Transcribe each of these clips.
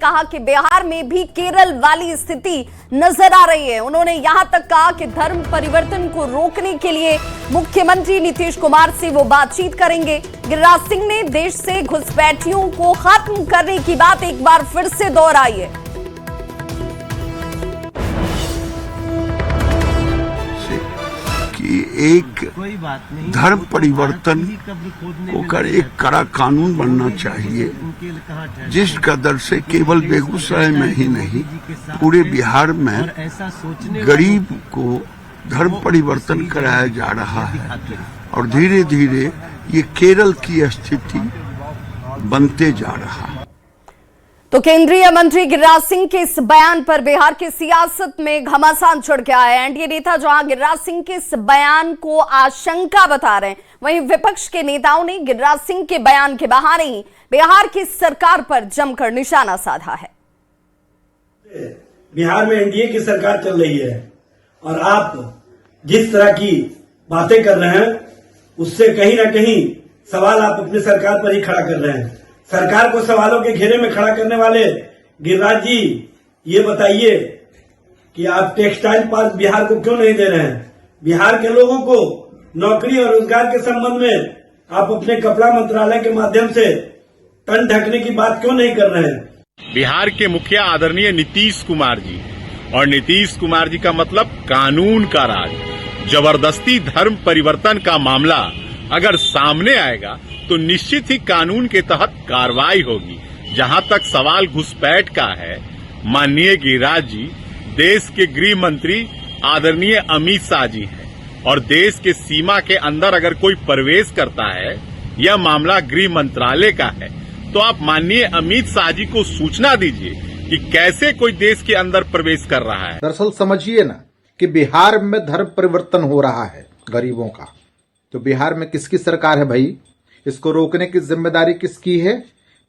कहा कि बिहार में भी केरल वाली स्थिति नजर आ रही है। उन्होंने यहां तक कहा कि धर्म परिवर्तन को रोकने के लिए मुख्यमंत्री नीतीश कुमार से वो बातचीत करेंगे। गिरिराज सिंह ने देश से घुसपैठियों को खत्म करने की बात एक बार फिर से दोहराई है। कि एक धर्म परिवर्तन होकर एक कड़ा कानून बनना चाहिए, जिस कदर से केवल बेगूसराय में ही नहीं पूरे बिहार में गरीब को धर्म परिवर्तन कराया जा रहा है और धीरे धीरे ये केरल की स्थिति बनते जा रहा है। तो केंद्रीय मंत्री गिरिराज सिंह के इस बयान पर बिहार की सियासत में घमासान चढ़ गया है। एनडीए नेता जहां गिरिराज सिंह के इस बयान को आशंका बता रहे हैं, वहीं विपक्ष के नेताओं ने गिरिराज सिंह के बयान के बहाने ही बिहार की सरकार पर जमकर निशाना साधा है। बिहार में एनडीए की सरकार चल रही है और आप जिस तरह की बातें कर रहे हैं उससे कहीं ना कहीं सवाल आप अपनी सरकार पर ही खड़ा कर रहे हैं। सरकार को सवालों के घेरे में खड़ा करने वाले गिरिराज जी, ये बताइए कि आप टेक्सटाइल पार्क बिहार को क्यों नहीं दे रहे हैं? बिहार के लोगों को नौकरी और रोजगार के संबंध में आप अपने कपड़ा मंत्रालय के माध्यम से तन ढकने की बात क्यों नहीं कर रहे हैं? बिहार के मुखिया आदरणीय नीतीश कुमार जी, और नीतीश कुमार जी का मतलब कानून का राज। जबरदस्ती धर्म परिवर्तन का मामला अगर सामने आएगा तो निश्चित ही कानून के तहत कार्रवाई होगी। जहां तक सवाल घुसपैठ का है, माननीय गिरिराज जी देश के गृह मंत्री आदरणीय अमित शाह जी हैं और देश के सीमा के अंदर अगर कोई प्रवेश करता है, यह मामला गृह मंत्रालय का है, तो आप माननीय अमित शाह जी को सूचना दीजिए कि कैसे कोई देश के अंदर प्रवेश कर रहा है। दरअसल समझिए ना कि बिहार में धर्म परिवर्तन हो रहा है गरीबों का, तो बिहार में किसकी सरकार है भाई? इसको रोकने की जिम्मेदारी किसकी है?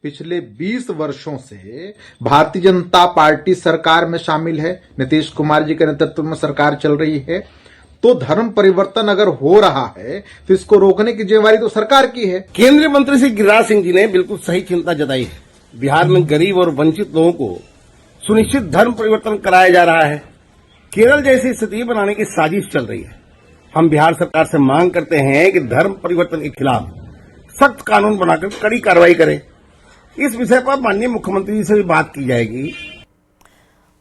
पिछले 20 वर्षों से भारतीय जनता पार्टी सरकार में शामिल है, नीतीश कुमार जी के नेतृत्व में सरकार चल रही है। तो धर्म परिवर्तन अगर हो रहा है तो इसको रोकने की जिम्मेदारी तो सरकार की है। केंद्रीय मंत्री श्री गिरिराज सिंह जी ने बिल्कुल सही चिंता जताई है। बिहार में गरीब और वंचित लोगों को सुनिश्चित धर्म परिवर्तन कराया जा रहा है। केरल जैसी स्थिति बनाने की साजिश चल रही है। हम बिहार सरकार से मांग करते हैं कि धर्म परिवर्तन के खिलाफ सख्त कानून बनाकर कड़ी कार्रवाई करें। इस विषय पर माननीय मुख्यमंत्री जी से भी बात की जाएगी।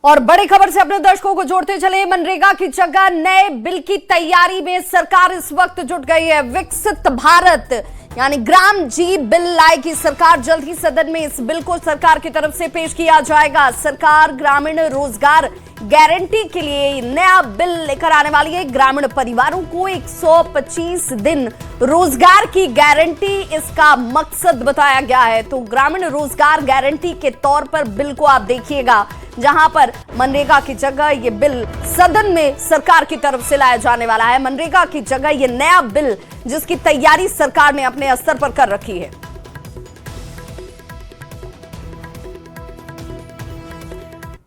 और बड़ी खबर से अपने दर्शकों को जोड़ते चले, मनरेगा की जगह नए बिल की तैयारी में सरकार इस वक्त जुट गई है। विकसित भारत यानी ग्राम जी बिल लाएगी सरकार। जल्द ही सदन में इस बिल को सरकार की तरफ से पेश किया जाएगा। सरकार ग्रामीण रोजगार गारंटी के लिए नया बिल लेकर आने वाली है। ग्रामीण परिवारों को 125 दिन रोजगार की गारंटी इसका मकसद बताया गया है। तो ग्रामीण रोजगार गारंटी के तौर पर बिल को आप देखिएगा, जहां पर मनरेगा की जगह ये बिल सदन में सरकार की तरफ से लाया जाने वाला है। मनरेगा की जगह ये नया बिल जिसकी तैयारी सरकार ने अपने स्तर पर कर रखी है।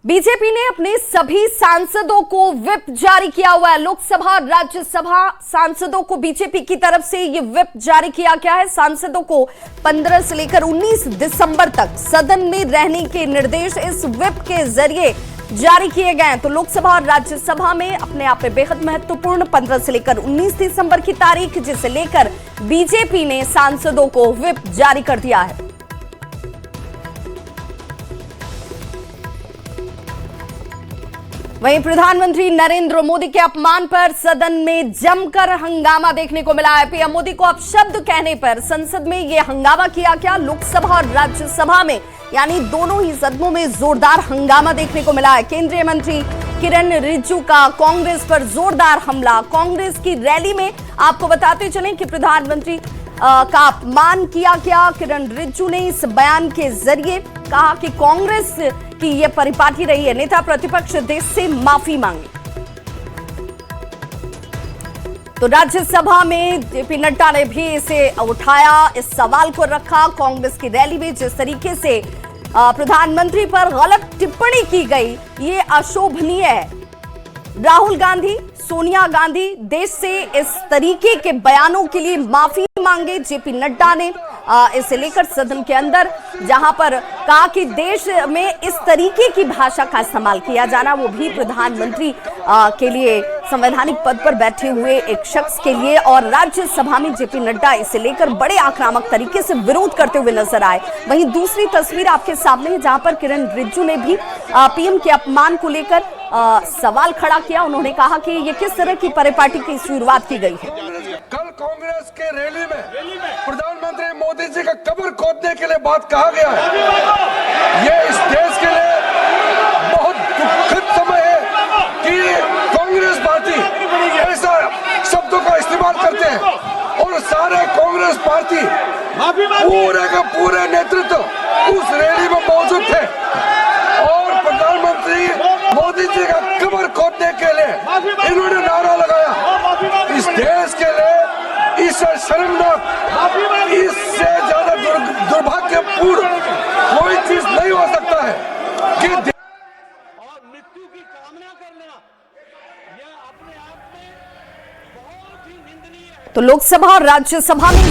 बीजेपी ने अपने सभी सांसदों को व्हिप जारी किया हुआ है। लोकसभा और राज्यसभा सांसदों को बीजेपी की तरफ से यह व्हिप जारी किया गया है। सांसदों को 15 से लेकर 19 दिसंबर तक सदन में रहने के निर्देश इस व्हिप के जरिए जारी किए गए हैं। तो लोकसभा और राज्यसभा में अपने आप में बेहद महत्वपूर्ण 15 से लेकर 19 दिसंबर की तारीख, जिसे लेकर बीजेपी ने सांसदों को व्हिप जारी कर दिया है। वहीं प्रधानमंत्री नरेंद्र मोदी के अपमान पर सदन में जमकर हंगामा देखने को मिला है। पीएम मोदी को अपशब्द कहने पर संसद में यह हंगामा किया गया। लोकसभा और राज्यसभा में यानी दोनों ही सदनों में जोरदार हंगामा देखने को मिला है। केंद्रीय मंत्री किरण रिजिजू का कांग्रेस पर जोरदार हमला। कांग्रेस की रैली में आपको बताते चलें कि प्रधानमंत्री का अपमान किया गया। किरण रिजिजू ने इस बयान के जरिए कहा कि कांग्रेस की यह परिपाटी रही है। नेता प्रतिपक्ष देश से माफी मांगी। तो राज्यसभा में जेपी नड्डा ने भी इसे उठाया, इस सवाल को रखा। कांग्रेस की रैली में जिस तरीके से प्रधानमंत्री पर गलत टिप्पणी की गई, ये अशोभनीय है। राहुल गांधी, सोनिया गांधी देश से इस तरीके के बयानों के लिए माफी मांगे। जेपी नड्डा ने इसे लेकर सदन के अंदर, जहां पर कहा कि देश में इस तरीके की भाषा का इस्तेमाल किया जाना, वो भी प्रधानमंत्री के लिए, संवैधानिक पद पर बैठे हुए एक शख्स के लिए। और राज्यसभा में जेपी नड्डा इसे लेकर बड़े आक्रामक तरीके से विरोध करते हुए नजर आए। वहीं दूसरी तस्वीर आपके सामने है, जहां पर किरण रिजिजू ने भी पीएम के अपमान को लेकर सवाल खड़ा किया। उन्होंने कहा कि ये किस तरह की परिपाटी की शुरुआत की गई है। कल कांग्रेस के रैली में प्रधानमंत्री मोदी जी का कब्र खोदने के लिए बात कहा गया है। ये इस देश के लिए बहुत दुखद समय है कि कांग्रेस पार्टी ऐसा शब्दों का इस्तेमाल करते हैं और सारे कांग्रेस पार्टी पूरे का पूरे नेतृत्व उस रैली में मौजूद थे और प्रधानमंत्री मोदी जी का कब्र खोदने के लिए इन्होंने नारा लगाया। इस देश के लिए इससे शर्मनाक, इससे ज्यादा दुर्भाग्यपूर्ण कोई चीज नहीं हो सकता है कि मृत्यु की कामना करना यह अपने आप में बहुत ही निंदनीय है। तो लोकसभा और राज्यसभा में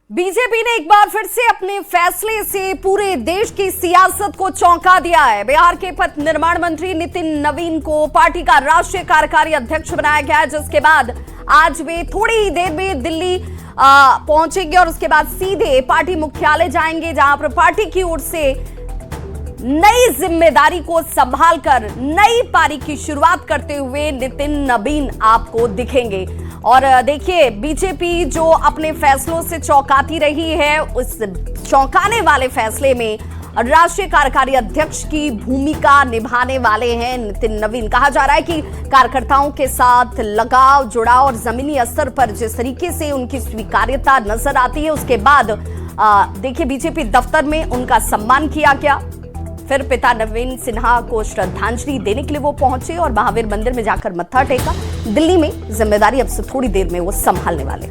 बीजेपी ने एक बार फिर से अपने फैसले से पूरे देश की सियासत को चौंका दिया है। बिहार के पथ निर्माण मंत्री नितिन नवीन को पार्टी का राष्ट्रीय कार्यकारी अध्यक्ष बनाया गया है, जिसके बाद आज वे थोड़ी ही देर में दिल्ली पहुंचेंगे और उसके बाद सीधे पार्टी मुख्यालय जाएंगे, जहां पर पार्टी की ओर से नई जिम्मेदारी को संभालकर नई पारी की शुरुआत करते हुए नितिन नवीन आपको दिखेंगे। और देखिए, बीजेपी जो अपने फैसलों से चौंकाती रही है, उस चौंकाने वाले फैसले में राष्ट्रीय कार्यकारी अध्यक्ष की भूमिका निभाने वाले हैं नितिन नवीन। कहा जा रहा है कि कार्यकर्ताओं के साथ लगाव, जुड़ाव और जमीनी स्तर पर जिस तरीके से उनकी स्वीकार्यता नजर आती है, उसके बाद देखिए बीजेपी दफ्तर में उनका सम्मान किया गया। फिर पिता नवीन सिन्हा को श्रद्धांजलि देने के लिए वो पहुंचे और महावीर मंदिर में जाकर मत्था टेका। दिल्ली में जिम्मेदारी अब से थोड़ी देर में वो संभालने वाले।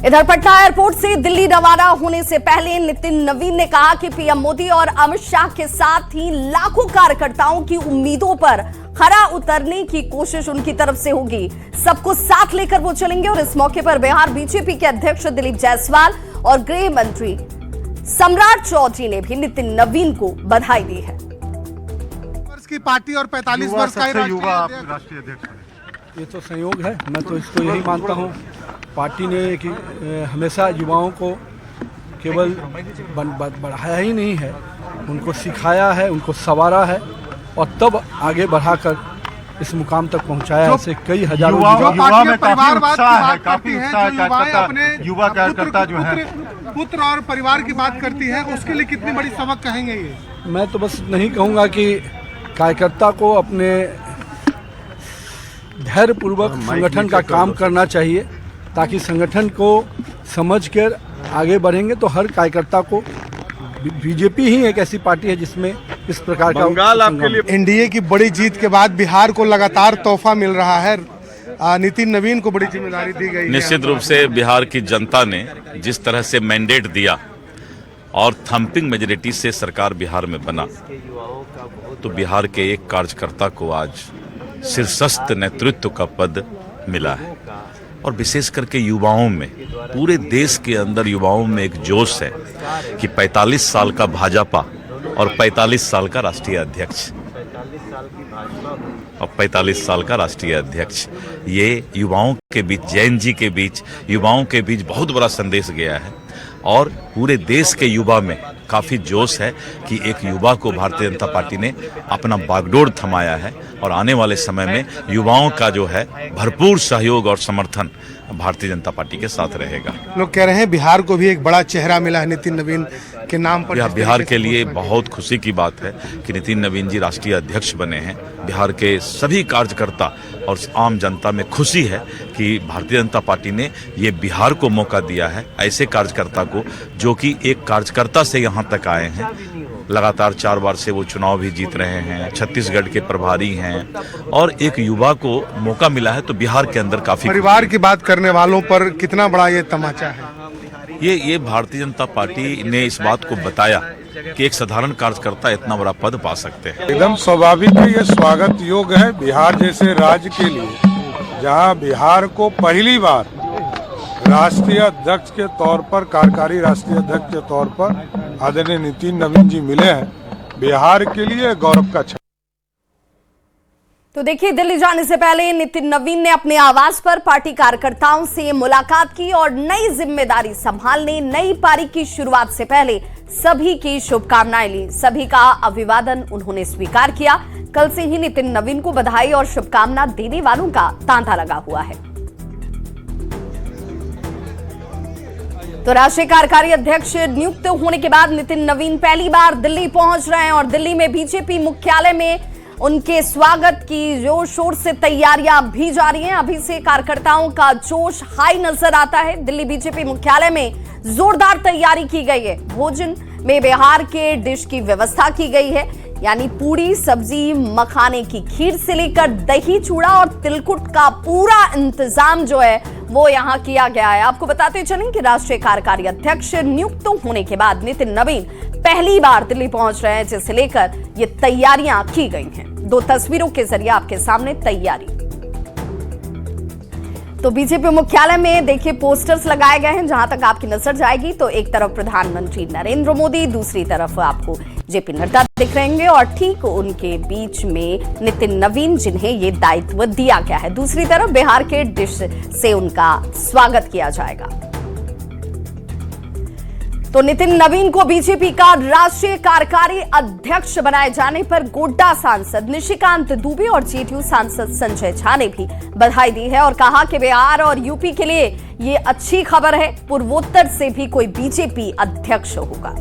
इधर पटना एयरपोर्ट से दिल्ली रवाना होने से पहले नितिन नवीन ने कहा कि पीएम मोदी और अमित शाह के साथ ही लाखों कार्यकर्ताओं की उम्मीदों पर खरा उतरने की कोशिश उनकी तरफ से होगी। सबको साथ लेकर वो चलेंगे। और इस मौके पर बिहार बीजेपी के अध्यक्ष दिलीप जायसवाल और गृह मंत्री सम्राट चौधरी ने भी नितिन नवीन को बधाई दी है। वर्ष की पार्टी और 45 वर्ष का राष्ट्रीय अध्यक्ष, ये तो संयोग है। मैं तो इसको यही मानता हूँ, पार्टी ने कि हमेशा युवाओं को केवल बढ़ाया ही नहीं है, उनको सिखाया है, उनको संवारा है और तब आगे बढ़ाकर इस मुकाम तक पहुंचाया है। ऐसे कई हजारों युवा में काफी उत्साह है, काफी उत्साह है। अपने युवा कार्यकर्ता जो है पुत्र और परिवार की बात करती है, उसके लिए कितनी बड़ी सबक कहेंगे ये? मैं तो बस नहीं कहूँगा कि कार्यकर्ता को अपने धैर्यपूर्वक संगठन का काम करना चाहिए, ताकि संगठन को समझकर आगे बढ़ेंगे तो हर कार्यकर्ता को। बीजेपी ही एक ऐसी पार्टी है जिसमें इस प्रकार का बंगाल आपके लिए एनडीए की बड़ी जीत के बाद बिहार को लगातार तोहफा मिल रहा है। नितिन नवीन को बड़ी जिम्मेदारी दी गई है। निश्चित रूप से बिहार की जनता ने जिस तरह से मैंडेट दिया और थम्पिंग मेजोरिटी से सरकार बिहार में बना, तो बिहार के एक कार्यकर्ता को आज शीर्षस्थ नेतृत्व का पद मिला है। और विशेष करके युवाओं में, पूरे देश के अंदर युवाओं में एक जोश है कि 45 साल का भाजपा और 45 साल का राष्ट्रीय अध्यक्ष और 45 साल का राष्ट्रीय अध्यक्ष, ये युवाओं के बीच, जैन जी के बीच, युवाओं के बीच बहुत बड़ा संदेश गया है। और पूरे देश के युवा में काफ़ी जोश है कि एक युवा को भारतीय जनता पार्टी ने अपना बागडोर थमाया है और आने वाले समय में युवाओं का जो है भरपूर सहयोग और समर्थन भारतीय जनता पार्टी के साथ रहेगा। लोग कह रहे हैं बिहार को भी एक बड़ा चेहरा मिला है नितिन नवीन के नाम पर। यह बिहार के लिए बहुत खुशी की बात है कि नितिन नवीन जी राष्ट्रीय अध्यक्ष बने हैं। बिहार के सभी कार्यकर्ता और आम जनता में खुशी है कि भारतीय जनता पार्टी ने ये बिहार को मौका दिया है, ऐसे कार्यकर्ता को जो कि एक कार्यकर्ता से यहाँ तक आए हैं, लगातार 4 बार से वो चुनाव भी जीत रहे हैं, छत्तीसगढ़ के प्रभारी हैं और एक युवा को मौका मिला है, तो बिहार के अंदर काफी परिवार की बात करने वालों पर कितना बड़ा ये तमाचा है? ये भारतीय जनता पार्टी ने इस बात को बताया कि एक साधारण कार्यकर्ता इतना बड़ा पद पा सकते हैं। एकदम स्वाभाविक है, ये स्वागत योग्य है बिहार जैसे राज्य के लिए, जहां बिहार को पहली बार राष्ट्रीय अध्यक्ष के तौर पर, कार्यकारी राष्ट्रीय अध्यक्ष के तौर पर आदरणीय नितिन नवीन जी मिले हैं। बिहार के लिए गौरव का क्षण। तो देखिए, दिल्ली जाने से पहले नितिन नवीन ने अपने आवास पर पार्टी कार्यकर्ताओं से मुलाकात की और नई जिम्मेदारी संभालने, नई पारी की शुरुआत से पहले सभी की शुभकामनाएं ली। सभी का अभिवादन उन्होंने स्वीकार किया। कल से ही नितिन नवीन को बधाई और शुभकामना देने वालों का तांता लगा हुआ है। तो राष्ट्रीय कार्यकारी अध्यक्ष नियुक्त होने के बाद नितिन नवीन पहली बार दिल्ली पहुंच रहे हैं और दिल्ली में बीजेपी मुख्यालय में उनके स्वागत की जोर शोर से तैयारियां भी जारी हैं। अभी से कार्यकर्ताओं का जोश हाई नजर आता है। दिल्ली बीजेपी मुख्यालय में जोरदार तैयारी की गई है। भोजन में बिहार के डिश की व्यवस्था की गई है, यानी पूरी, सब्जी, मखाने की खीर से लेकर दही, चूड़ा और तिलकुट का पूरा इंतजाम जो है वो यहाँ किया गया है। आपको बताते चलें कि राष्ट्रीय कार्यकारी अध्यक्ष नियुक्त होने के बाद नितिन नवीन पहली बार दिल्ली पहुंच रहे हैं, जिसे लेकर ये तैयारियां की गई हैं। 2 तस्वीरों के जरिए आपके सामने तैयारी। तो बीजेपी मुख्यालय में देखिए पोस्टर्स लगाए गए हैं। जहां तक आपकी नजर जाएगी तो एक तरफ प्रधानमंत्री नरेंद्र मोदी, दूसरी तरफ आपको जेपी नड्डा दिख रहे होंगे और ठीक उनके बीच में नितिन नवीन, जिन्हें ये दायित्व दिया गया है। दूसरी तरफ बिहार के डिश से उनका स्वागत किया जाएगा। तो नितिन नवीन को बीजेपी का राष्ट्रीय कार्यकारी अध्यक्ष बनाए जाने पर गोड्डा सांसद निशिकांत दुबे और जेडीयू सांसद संजय झा ने भी बधाई दी है और कहा कि बिहार और यूपी के लिए ये अच्छी खबर है, पूर्वोत्तर से भी कोई बीजेपी अध्यक्ष होगा।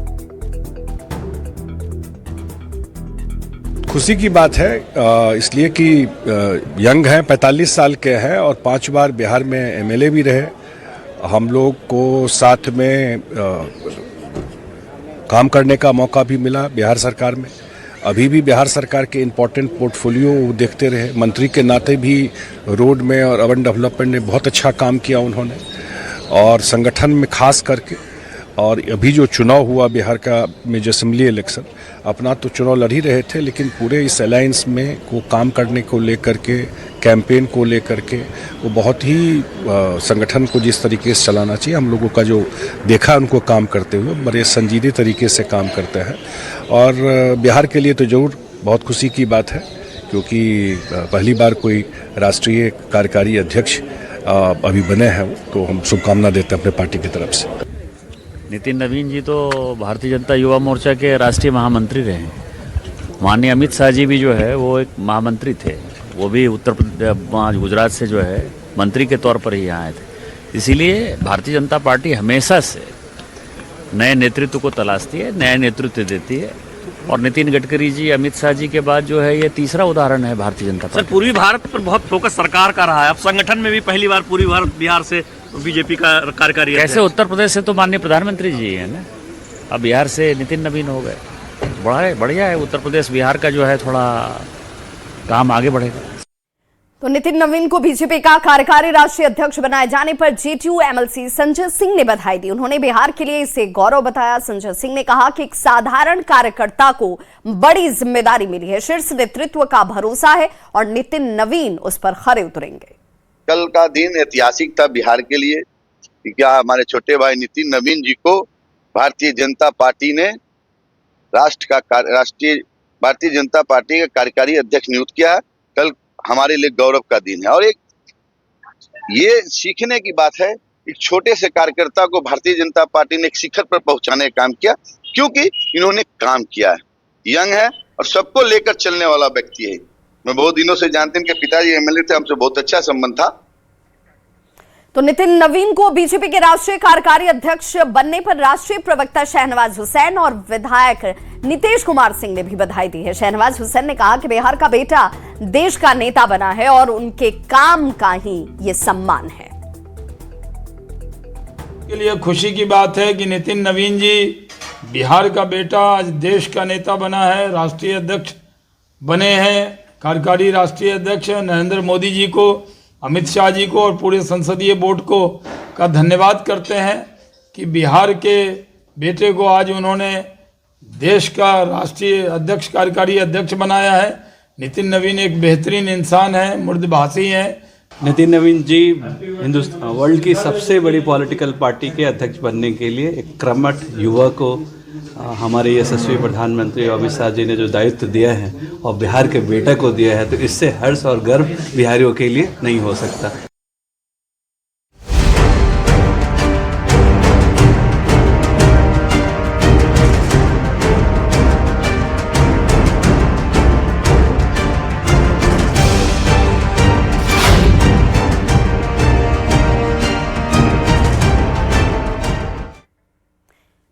खुशी की बात है, इसलिए कि यंग हैं, 45 साल के हैं और 5 बार बिहार में एमएलए भी रहे। हम लोग को साथ में काम करने का मौका भी मिला बिहार सरकार में। अभी भी बिहार सरकार के इम्पोर्टेंट पोर्टफोलियो देखते रहे। मंत्री के नाते भी रोड में और अर्बन डेवलपमेंट में बहुत अच्छा काम किया उन्होंने, और संगठन में खास करके। और अभी जो चुनाव हुआ बिहार का में जो असेंबली इलेक्शन, अपना तो चुनाव लड़ ही रहे थे, लेकिन पूरे इस अलायंस में को काम करने को लेकर के, कैंपेन को लेकर के वो बहुत ही संगठन को जिस तरीके से चलाना चाहिए, हम लोगों का जो देखा उनको काम करते हुए, बड़े संजीदे तरीके से काम करते हैं। और बिहार के लिए तो जरूर बहुत खुशी की बात है, क्योंकि पहली बार कोई राष्ट्रीय कार्यकारी अध्यक्ष अभी बने हैं, तो हम शुभकामना देते हैं अपने पार्टी की तरफ से। नितिन नवीन जी तो भारतीय जनता युवा मोर्चा के राष्ट्रीय महामंत्री रहे हैं। माननीय अमित शाह जी भी जो है वो एक महामंत्री थे, वो भी उत्तर प्रदेश गुजरात से जो है मंत्री के तौर पर ही यहाँ आए थे। इसीलिए भारतीय जनता पार्टी हमेशा से नए नेतृत्व को तलाशती है, नया नेतृत्व देती है। और नितिन गडकरी जी, अमित शाह जी के बाद जो है ये तीसरा उदाहरण है भारतीय जनता पार्टी। सर, पूर्वी भारत पर बहुत फोकस सरकार का रहा है, अब संगठन में भी पहली बार पूर्वी भारत बिहार से बीजेपी का कार्यकारी। कैसे उत्तर प्रदेश से तो माननीय प्रधानमंत्री जी है ना, अब बिहार से नितिन नवीन हो गए। बढ़िया है, उत्तर प्रदेश बिहार का जो है थोड़ा काम आगे बढ़ेगा। तो नितिन नवीन को बीजेपी का कार्यकारी राष्ट्रीय अध्यक्ष बनाए जाने पर जेडीयू एमएलसी संजय सिंह ने बधाई दी। उन्होंने बिहार के लिए इसे गौरव बताया। संजय सिंह ने कहा कि एक साधारण कार्यकर्ता को बड़ी जिम्मेदारी मिली है, शीर्ष नेतृत्व का भरोसा है और नितिन नवीन उस पर खरे उतरेंगे। कल का दिन ऐतिहासिक था बिहार के लिए, क्या हमारे छोटे भाई नितिन नवीन जी को भारतीय जनता पार्टी ने राष्ट्रीय भारतीय जनता पार्टी का कार्यकारी अध्यक्ष नियुक्त किया है। कल हमारे लिए गौरव का दिन है और एक ये सीखने की बात है, एक छोटे से कार्यकर्ता को भारतीय जनता पार्टी ने एक शिखर पर पहुंचाने का काम किया, क्योंकि इन्होंने काम किया है, यंग है और सबको लेकर चलने वाला व्यक्ति है। मैं बहुत दिनों से जानते हैं कि पिताजी एमएलए थे, हमसे बहुत अच्छा संबंध था। तो नितिन नवीन को बीजेपी के राष्ट्रीय कार्यकारी अध्यक्ष बनने पर राष्ट्रीय प्रवक्ता शहनवाज हुसैन और विधायक नीतीश कुमार सिंह ने भी बधाई दी है। शहनवाज हुसैन ने कहा कि बिहार का बेटा देश का नेता बना है और उनके काम का ही ये सम्मान है। के लिए खुशी की बात है कि नितिन नवीन जी बिहार का बेटा आज देश का नेता बना है, राष्ट्रीय अध्यक्ष बने हैं। कार्यकारी राष्ट्रीय अध्यक्ष नरेंद्र मोदी जी को, अमित शाह जी को और पूरे संसदीय बोर्ड को का धन्यवाद करते हैं कि बिहार के बेटे को आज उन्होंने देश का राष्ट्रीय अध्यक्ष, कार्यकारी अध्यक्ष बनाया है। नितिन नवीन एक बेहतरीन इंसान है, मृदुभाषी हैं। नितिन नवीन जी हिंदुस्तान वर्ल्ड की सबसे बड़ी पॉलिटिकल पार्टी के अध्यक्ष बनने के लिए एक कर्मठ युवा को हमारे यशस्वी प्रधानमंत्री अमित शाह जी ने जो दायित्व दिया है और बिहार के बेटा को दिया है, तो इससे हर्ष और गर्व बिहारियों के लिए नहीं हो सकता।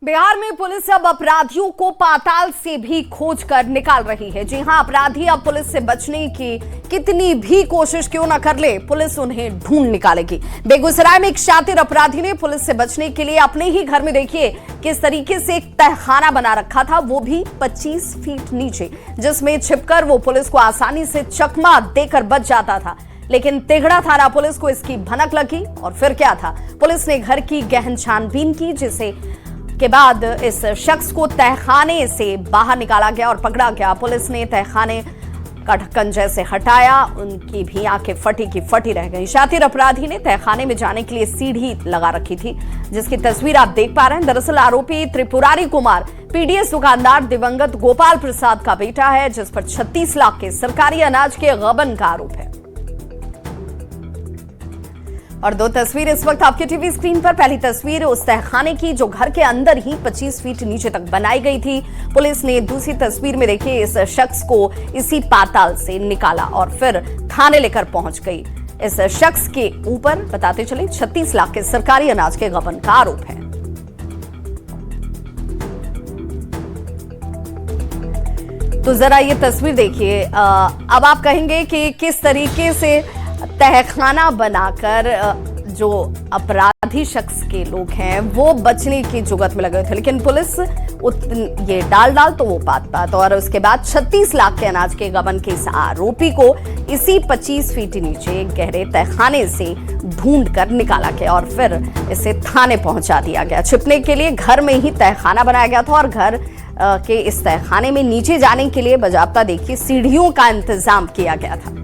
बिहार में पुलिस अब अपराधियों को पाताल से भी खोज कर निकाल रही है। जी हां, अपराधी अब पुलिस से बचने की कितनी भी कोशिश क्यों न कर ले, पुलिस उन्हें ढूंढ निकालेगी। बेगूसराय में एक शातिर अपराधी ने पुलिस से बचने के लिए अपने ही घर में देखिए किस तरीके से एक तहखाना बना रखा था, वो भी 25 फीट नीचे, जिसमें छिपकर वो पुलिस को आसानी से चकमा देकर बच जाता था। लेकिन तिगड़ा थाना पुलिस को इसकी भनक लगी और फिर क्या था, पुलिस ने घर की गहन छानबीन की, जिसे के बाद इस शख्स को तहखाने से बाहर निकाला गया और पकड़ा गया। पुलिस ने तहखाने का ढक्कन जैसे हटाया, उनकी भी आंखें फटी की फटी रह गई। शातिर अपराधी ने तहखाने में जाने के लिए सीढ़ी लगा रखी थी, जिसकी तस्वीर आप देख पा रहे हैं। दरअसल आरोपी त्रिपुरारी कुमार पीडीएस दुकानदार दिवंगत गोपाल प्रसाद का बेटा है, जिस पर 36 लाख के सरकारी अनाज के गबन का आरोप है। और दो तस्वीर इस वक्त आपके टीवी स्क्रीन पर। पहली तस्वीर उस तहखाने की जो घर के अंदर ही 25 फीट नीचे तक बनाई गई थी। पुलिस ने दूसरी तस्वीर में देखिए इस शख्स को इसी पाताल से निकाला और फिर थाने लेकर पहुंच गई। इस शख्स के ऊपर बताते चले 36 लाख के सरकारी अनाज के गबन का आरोप है। तो जरा ये तस्वीर देखिए। अब आप कहेंगे कि किस तरीके से तहखाना बनाकर जो अपराधी शख्स के लोग हैं वो बचने की जुगत में लगे थे, लेकिन पुलिस ये डाल तो वो पात और उसके बाद 36 लाख के अनाज के गबन के इस आरोपी को इसी 25 फीट नीचे गहरे तहखाने से ढूंढ कर निकाला गया और फिर इसे थाने पहुंचा दिया गया। छिपने के लिए घर में ही तहखाना बनाया गया था और घर के इस तहखाने में नीचे जाने के लिए बाजाबता देखिए सीढ़ियों का इंतजाम किया गया था।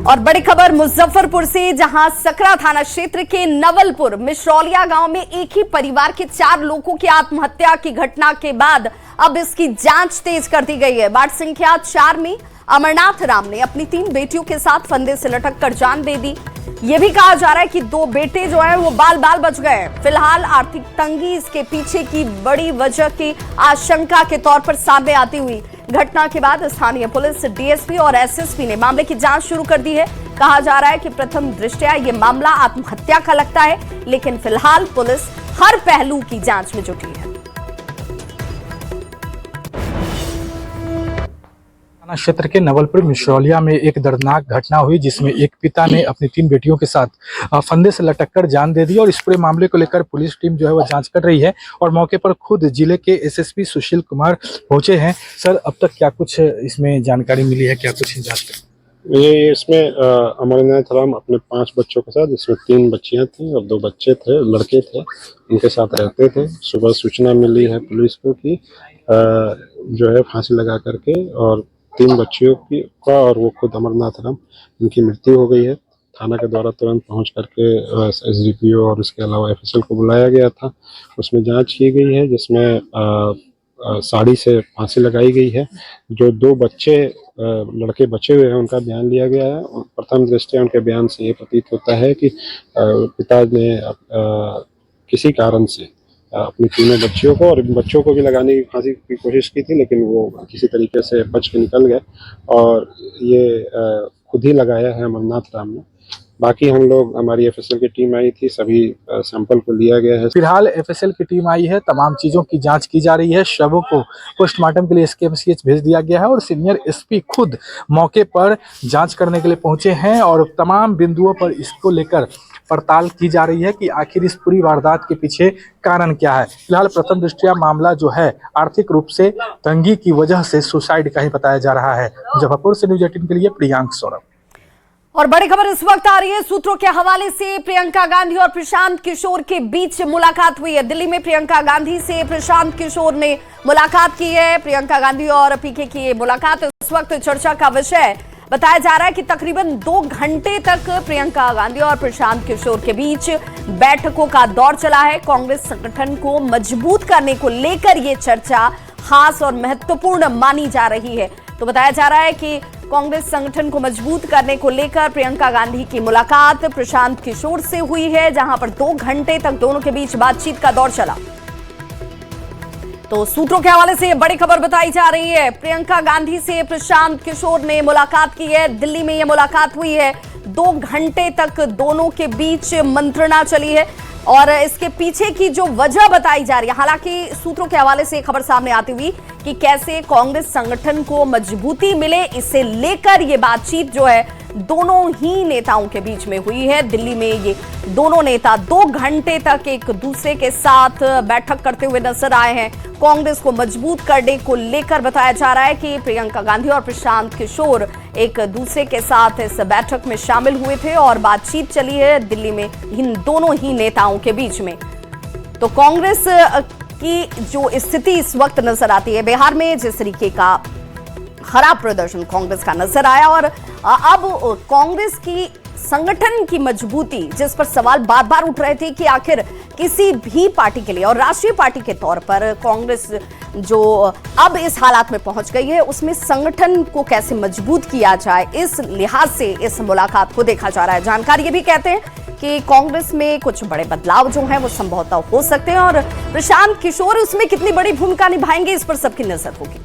और बड़ी खबर मुजफ्फरपुर से, जहां सकरा थाना क्षेत्र के नवलपुर मिश्रौलिया गांव में एक ही परिवार के 4 लोगों की आत्महत्या की घटना के बाद अब इसकी जांच तेज कर दी गई है। वार्ड संख्या 4 में अमरनाथ राम ने अपनी 3 बेटियों के साथ फंदे से लटक कर जान दे दी। यह भी कहा जा रहा है कि 2 बेटे जो है वो बाल बाल बच गए। फिलहाल आर्थिक तंगी इसके पीछे की बड़ी वजह की आशंका के तौर पर सामने आती हुई घटना के बाद स्थानीय पुलिस, डीएसपी और एसएसपी ने मामले की जांच शुरू कर दी है। कहा जा रहा है कि प्रथम दृष्टया ये मामला आत्महत्या का लगता है, लेकिन फिलहाल पुलिस हर पहलू की जांच में जुटी है। थाना क्षेत्र के नवलपुर मिश्रौलिया में एक दर्दनाक घटना हुई, जिसमें एक पिता ने अपनी 3 बेटियों के साथ फंदे से लटककर जान दे दी और इस पूरे मामले को लेकर पुलिस टीम जो है वो जांच कर रही है और मौके पर खुद जिले के एसएसपी सुशील कुमार पहुंचे हैं। सर, अब तक क्या कुछ इसमें जानकारी मिली है, क्या कुछ जांच कर? ये इसमें अमरनाथ राम अपने 5 बच्चों के साथ, जिसमें 3 बच्चियां थी और 2 बच्चे थे, लड़के थे, उनके साथ रहते थे। सुबह सूचना मिली है पुलिस को कि जो है फांसी लगा करके और 3 बच्चियों की का और वो खुद अमरनाथ राम, इनकी मृत्यु हो गई है। थाना के द्वारा तुरंत पहुंच करके एसडीपीओ और उसके अलावा एफएसएल को बुलाया गया था। उसमें जांच की गई है, जिसमें साड़ी से फांसी लगाई गई है। जो 2 बच्चे लड़के बचे हुए हैं उनका बयान लिया गया है। प्रथम दृष्टया उनके बयान से ये प्रतीत होता है कि पिता ने किसी कारण से अपनी 3 बच्चियों को और बच्चों को भी लगाने की फांसी की कोशिश की थी, लेकिन वो किसी तरीके से बच के निकल गए और ये खुद ही लगाया है अमरनाथ राम ने। बाकी हम लोग, हमारी एफएसएल की टीम आई थी, सभी सैंपल को लिया गया है। फिलहाल एफएसएल की टीम आई है, तमाम चीजों की जांच की जा रही है, शवों को पोस्टमार्टम के लिए एसकेएमसीएच भेज दिया गया है और सीनियर एसपी खुद मौके पर जांच करने के लिए पहुंचे हैं और तमाम बिंदुओं पर इसको लेकर पड़ताल की जा रही है कि आखिर इस पूरी वारदात के पीछे कारण क्या है। फिलहाल प्रथम दृष्टया मामला जो है आर्थिक रूप से तंगी की वजह से सुसाइड का ही बताया जा रहा है। मुजफ्फरपुर से न्यूज 18 के लिए प्रियांक सौरभ। और बड़ी खबर इस वक्त आ रही है सूत्रों के हवाले से। प्रियंका गांधी और प्रशांत किशोर के बीच मुलाकात हुई है। दिल्ली में प्रियंका गांधी से प्रशांत किशोर ने मुलाकात की है। प्रियंका गांधी और पीके की ये मुलाकात इस वक्त चर्चा का विषय बताया जा रहा है कि तकरीबन 2 घंटे तक प्रियंका गांधी और प्रशांत किशोर के बीच बैठकों का दौर चला है। कांग्रेस संगठन को मजबूत करने को लेकर ये चर्चा खास और महत्वपूर्ण मानी जा रही है। तो बताया जा रहा है कि कांग्रेस संगठन को मजबूत करने को लेकर प्रियंका गांधी की मुलाकात प्रशांत किशोर से हुई है, जहां पर 2 घंटे तक दोनों के बीच बातचीत का दौर चला। तो सूत्रों के हवाले से बड़ी खबर बताई जा रही है। प्रियंका गांधी से प्रशांत किशोर ने मुलाकात की है। दिल्ली में यह मुलाकात हुई है। 2 घंटे तक दोनों के बीच मंत्रणा चली है और इसके पीछे की जो वजह बताई जा रही है, हालांकि सूत्रों के हवाले से खबर सामने आती हुई कि कैसे कांग्रेस संगठन को मजबूती मिले, इसे लेकर ये बातचीत जो है दोनों ही नेताओं के बीच में हुई है। दिल्ली में ये दोनों नेता 2 घंटे तक एक दूसरे के साथ बैठक करते हुए नजर आए हैं। कांग्रेस को मजबूत करने को लेकर बताया जा रहा है कि प्रियंका गांधी और प्रशांत किशोर एक दूसरे के साथ इस बैठक में शामिल हुए थे और बातचीत चली है दिल्ली में इन दोनों ही नेताओं के बीच में। तो कांग्रेस की जो स्थिति इस वक्त नजर आती है, बिहार में जिस तरीके का खराब प्रदर्शन कांग्रेस का नजर आया और अब कांग्रेस की संगठन की मजबूती, जिस पर सवाल बार बार उठ रहे थे कि आखिर किसी भी पार्टी के लिए और राष्ट्रीय पार्टी के तौर पर कांग्रेस जो अब इस हालात में पहुंच गई है, उसमें संगठन को कैसे मजबूत किया जाए, इस लिहाज से इस मुलाकात को देखा जा रहा है। जानकार ये भी कहते हैं कि कांग्रेस में कुछ बड़े बदलाव जो हैं वो संभवतः हो सकते हैं और प्रशांत किशोर उसमें कितनी बड़ी भूमिका निभाएंगे, इस पर सबकी नजर होगी।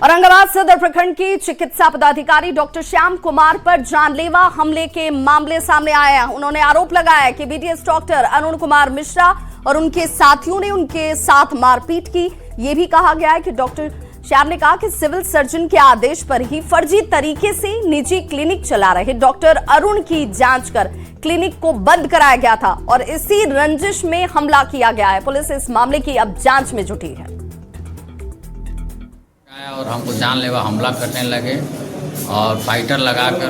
औरंगाबाद सदर प्रखंड की चिकित्सा पदाधिकारी डॉक्टर श्याम कुमार पर जानलेवा हमले के मामले सामने आए हैं। उन्होंने आरोप लगाया कि बीडीएस डॉक्टर अरुण कुमार मिश्रा और उनके साथियों ने उनके साथ मारपीट की। यह भी कहा गया है कि डॉक्टर श्याम ने कहा कि सिविल सर्जन के आदेश पर ही फर्जी तरीके से निजी क्लिनिक चला रहे डॉक्टर अरुण की जांच कर क्लिनिक को बंद कराया गया था और इसी रंजिश में हमला किया गया है। पुलिस इस मामले की अब जांच में जुटी है और हमको जानलेवा हमला करने लगे और फाइटर लगाकर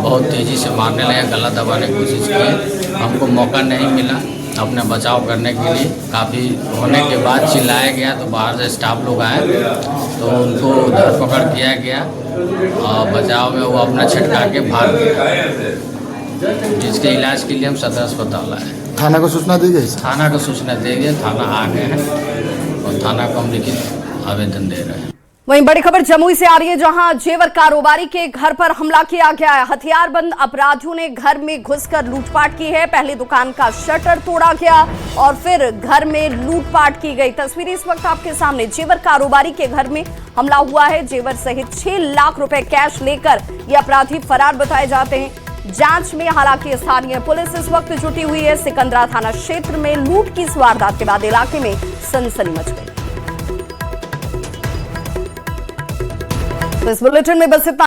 बहुत तेज़ी से मारने लगे, गला दबाने की कोशिश की। हमको मौका नहीं मिला अपने बचाव करने के लिए। काफ़ी होने के बाद चिल्लाया गया तो बाहर से स्टाफ लोग आए तो उनको धरपकड़ किया गया और बचाव में वो अपना छिटका के भाग गया, जिसके इलाज के लिए हम सदर अस्पताल आए। थाना को सूचना दी गई? थाना को सूचना दे गई, थाना आ गए हैं और थाना को हम लिखित आवेदन दे रहे हैं। वहीं बड़ी खबर जमुई से आ रही है, जहां जेवर कारोबारी के घर पर हमला किया गया है। हथियारबंद अपराधियों ने घर में घुसकर लूटपाट की है। पहले दुकान का शटर तोड़ा गया और फिर घर में लूटपाट की गई। तस्वीरें इस वक्त आपके सामने। जेवर कारोबारी के घर में हमला हुआ है। जेवर सहित 6 लाख रुपए कैश लेकर ये अपराधी फरार बताए जाते हैं। जांच में हालांकि स्थानीय पुलिस इस वक्त जुटी हुई है। सिकंदरा थाना क्षेत्र में लूट की इस वारदात के बाद इलाके में सनसनी मच गई। इस बुलेटिन में बस इतना।